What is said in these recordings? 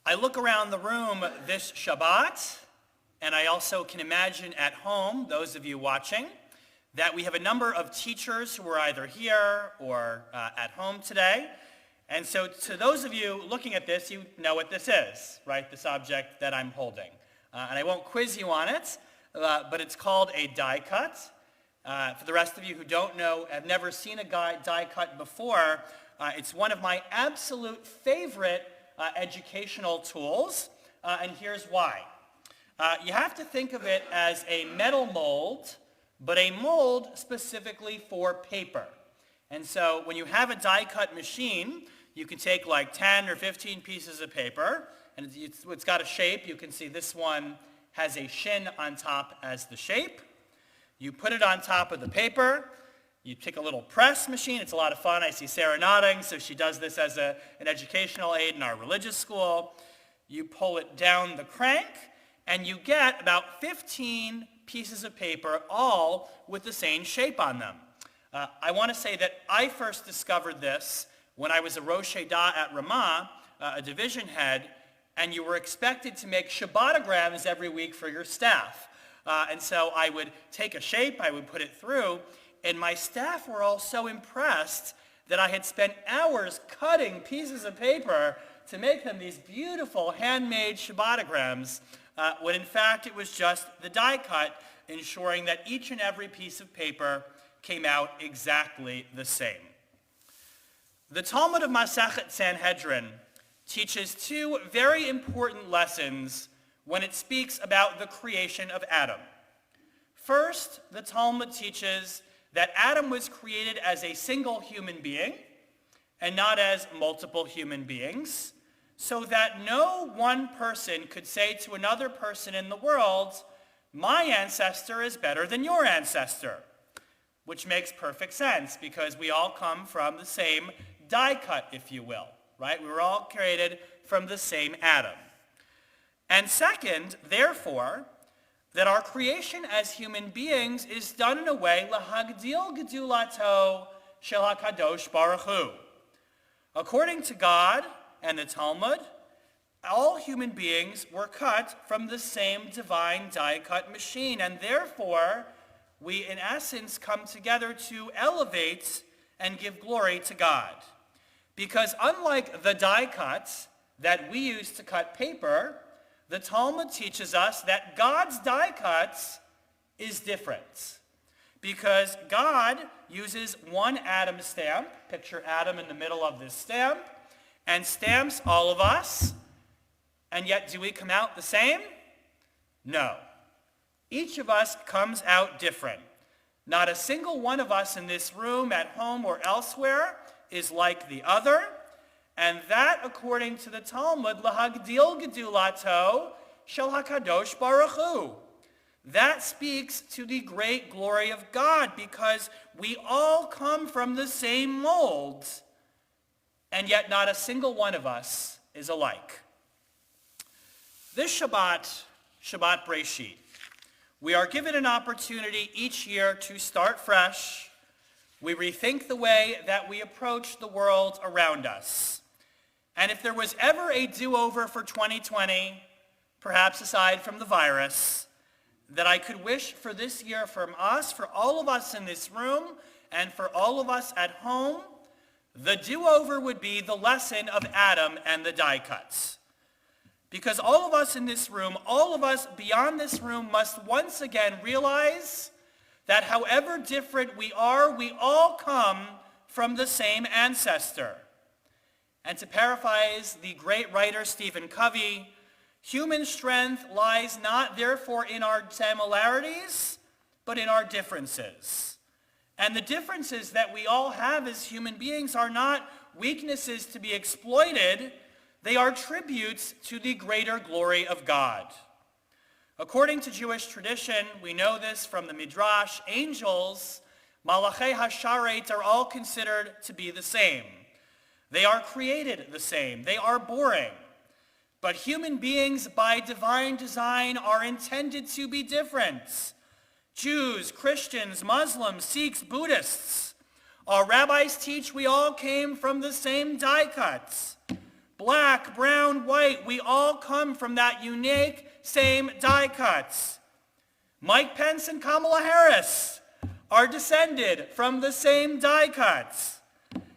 I look around the room this Shabbat, and I also can imagine at home, those of you watching, that we have a number of teachers who are either here or at home today. And so to those of you looking at this, you know what this is, right? This object that I'm holding. And I won't quiz you on it, but it's called a die cut. For the rest of you who don't know, have never seen a die cut before, it's one of my absolute favorite educational tools, and here's why. You have to think of it as a metal mold, but a mold specifically for paper. And so when you have a die-cut machine, you can take like 10 or 15 pieces of paper, and it's got a shape. You can see this one has a shin on top as the shape. You put it on top of the paper. You take a little press machine. It's a lot of fun. I see Sarah nodding, so she does this as an educational aid in our religious school. You pull it down the crank, and you get about 15 pieces of paper, all with the same shape on them. I want to say that I first discovered this when I was a Rosh Hashanah at Ramah, a division head, and you were expected to make Shabbatograms every week for your staff. And so I would take a shape, I would put it through, and my staff were all so impressed that I had spent hours cutting pieces of paper to make them these beautiful handmade Shabbatograms, when in fact it was just the die cut, ensuring that each and every piece of paper came out exactly the same. The Talmud of Masechet Sanhedrin teaches two very important lessons when it speaks about the creation of Adam. First, the Talmud teaches that Adam was created as a single human being and not as multiple human beings, so that no one person could say to another person in the world, my ancestor is better than your ancestor, which makes perfect sense because we all come from the same die cut, if you will, right? We were all created from the same Adam. And second, therefore, that our creation as human beings is done in a way lahagdil gedulato shel hakadosh baruch hu. According to God and the Talmud, all human beings were cut from the same divine die-cut machine, and therefore we in essence come together to elevate and give glory to God. Because unlike the die cuts that we use to cut paper, the Talmud teaches us that God's die cuts is different. Because God uses one Adam stamp, picture Adam in the middle of this stamp, and stamps all of us, and yet do we come out the same? No. Each of us comes out different. Not a single one of us in this room, at home, or elsewhere is like the other, and that, according to the Talmud, lahagdil gedulato shel hakadosh baruch hu. That speaks to the great glory of God, because we all come from the same mold, and yet not a single one of us is alike. This Shabbat, Shabbat Bereshit, we are given an opportunity each year to start fresh. We rethink the way that we approach the world around us. And if there was ever a do-over for 2020, perhaps aside from the virus, that I could wish for this year from us, for all of us in this room, and for all of us at home, the do-over would be the lesson of Adam and the die cuts. Because all of us in this room, all of us beyond this room must once again realize that however different we are, we all come from the same ancestor. And to paraphrase the great writer Stephen Covey, human strength lies not therefore in our similarities, but in our differences. And the differences that we all have as human beings are not weaknesses to be exploited, they are tributes to the greater glory of God. According to Jewish tradition, we know this from the Midrash, angels, Malachei Hasharet, are all considered to be the same. They are created the same. They are boring. But human beings, by divine design, are intended to be different. Jews, Christians, Muslims, Sikhs, Buddhists. Our rabbis teach we all came from the same die cuts. black, brown, white, we all come from that unique same die cuts. Mike Pence and Kamala Harris are descended from the same die cuts.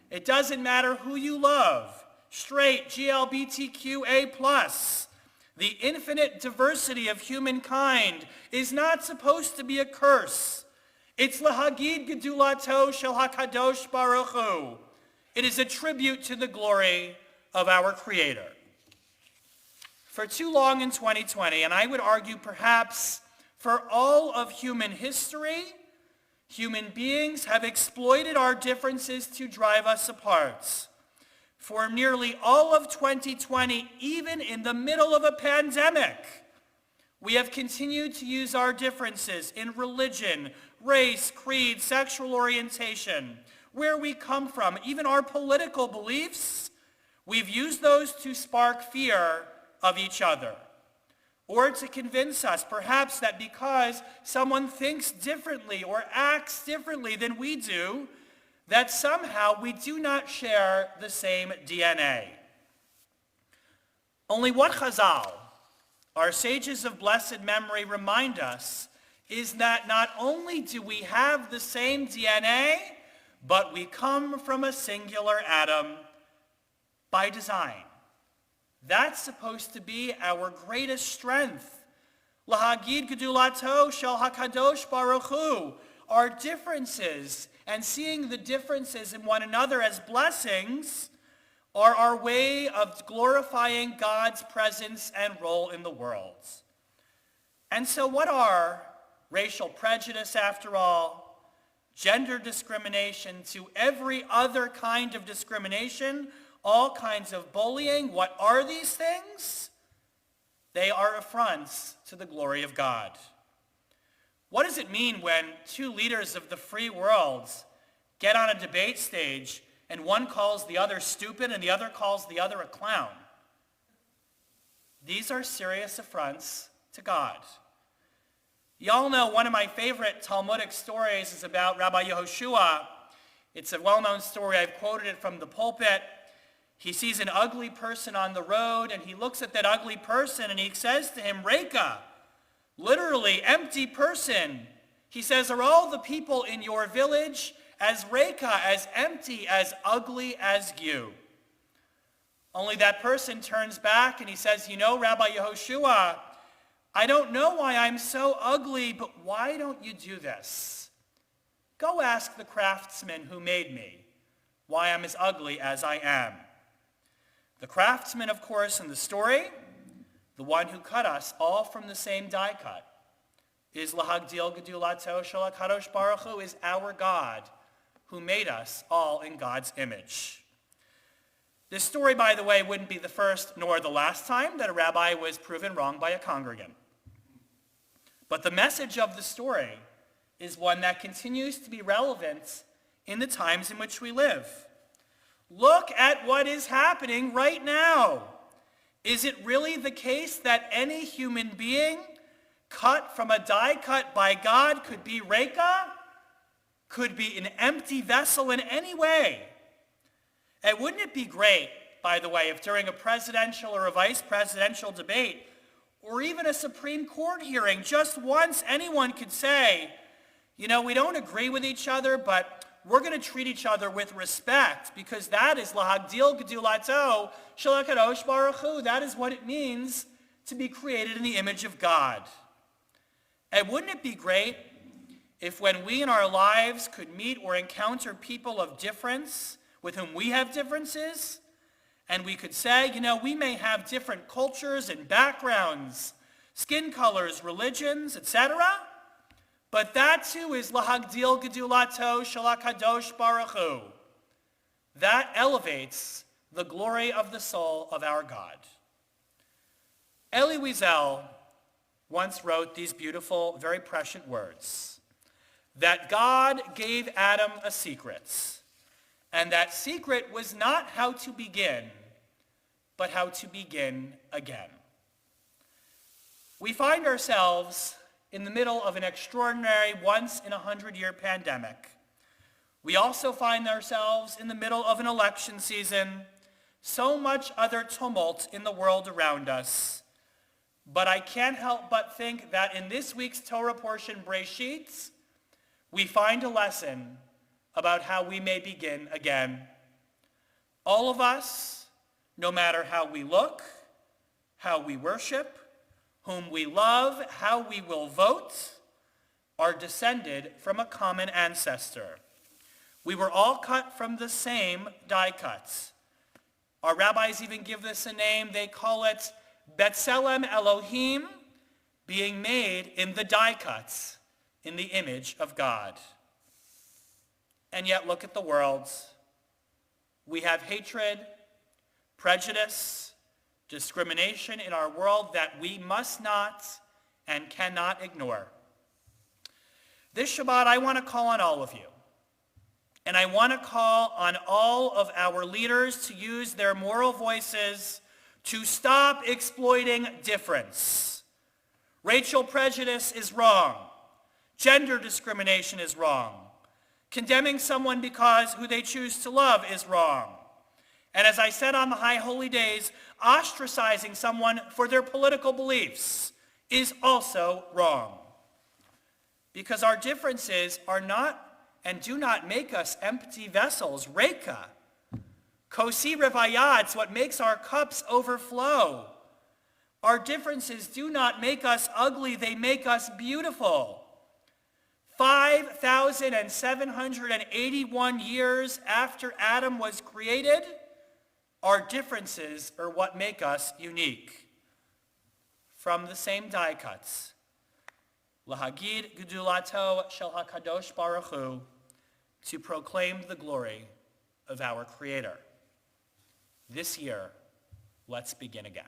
It doesn't matter who you love, straight, GLBTQA+. The infinite diversity of humankind is not supposed to be a curse. It's Lahagid Gedulato Shel HaKadosh Baruch Hu. It is a tribute to the glory of our Creator. For too long in 2020, and I would argue perhaps for all of human history, human beings have exploited our differences to drive us apart. For nearly all of 2020, even in the middle of a pandemic, we have continued to use our differences in religion, race, creed, sexual orientation, where we come from, even our political beliefs. We've used those to spark fear of each other, or to convince us perhaps that because someone thinks differently or acts differently than we do, that somehow we do not share the same DNA. Only what Chazal, our sages of blessed memory, remind us is that not only do we have the same DNA, but we come from a singular atom by design. That's supposed to be our greatest strength. Lahagid Gedulato Shel HaKadosh Baruch Hu. Our differences and seeing the differences in one another as blessings are our way of glorifying God's presence and role in the world. And so what are racial prejudice, after all, gender discrimination, to every other kind of discrimination, all kinds of bullying? What are these things? They are affronts to the glory of God. What does it mean when two leaders of the free world get on a debate stage and one calls the other stupid and the other calls the other a clown? These are serious affronts to God. Y'all know one of my favorite Talmudic stories is about Rabbi Yehoshua. It's a well-known story. I've quoted it from the pulpit. He sees an ugly person on the road, and he looks at that ugly person, and he says to him, Reka, literally, empty person. He says, are all the people in your village as Reka, as empty, as ugly as you? Only that person turns back and he says, you know, Rabbi Yehoshua, I don't know why I'm so ugly, but why don't you do this? Go ask the craftsman who made me why I'm as ugly as I am. The craftsman, of course, in the story, the one who cut us all from the same die cut, is Lahagdil Gedulato Shel HaKadosh Baruch Hu, is our God who made us all in God's image. This story, by the way, wouldn't be the first nor the last time that a rabbi was proven wrong by a congregant. But the message of the story is one that continues to be relevant in the times in which we live. Look at what is happening right now. Is it really the case that any human being cut from a die cut by God could be Reka, could be an empty vessel in any way? And wouldn't it be great, by the way, if during a presidential or a vice presidential debate, or even a Supreme Court hearing, just once anyone could say, you know, we don't agree with each other, but we're going to treat each other with respect, because that is Lahagdil Gedulato Shel HaKadosh Baruch Hu. That is what it means to be created in the image of God. And wouldn't it be great if when we in our lives could meet or encounter people of difference with whom we have differences, and we could say, you know, we may have different cultures and backgrounds, skin colors, religions, etc., but that too is Lahagdil Gedulato Shel HaKadosh Baruch Hu. That elevates the glory of the soul of our God. Elie Wiesel once wrote these beautiful, very prescient words, that God gave Adam a secret, and that secret was not how to begin, but how to begin again. We find ourselves in the middle of an extraordinary once-in-a-100-year pandemic. We also find ourselves in the middle of an election season. so much other tumult in the world around us. But I can't help but think that in this week's Torah portion, Bereshit, we find a lesson about how we may begin again. All of us, no matter how we look, how we worship, whom we love, how we will vote, are descended from a common ancestor. We were all cut from the same die cuts. Our rabbis even give this a name. They call it B'Tselem Elohim, being made in the die cuts, in the image of God. And yet look at the world. We have hatred, prejudice, discrimination in our world that we must not and cannot ignore. This Shabbat, I want to call on all of you. And I want to call on all of our leaders to use their moral voices to stop exploiting difference. Racial prejudice is wrong. Gender discrimination is wrong. Condemning someone because who they choose to love is wrong. And as I said on the High Holy Days, ostracizing someone for their political beliefs is also wrong. Because our differences are not and do not make us empty vessels. Reka. Kosi revaya, it's what makes our cups overflow. Our differences do not make us ugly, they make us beautiful. 5,781 years after Adam was created, our differences are what make us unique. From the same die cuts. Lahagid Gedulato Shel HaKadosh Baruch Hu, to proclaim the glory of our Creator. This year, let's begin again.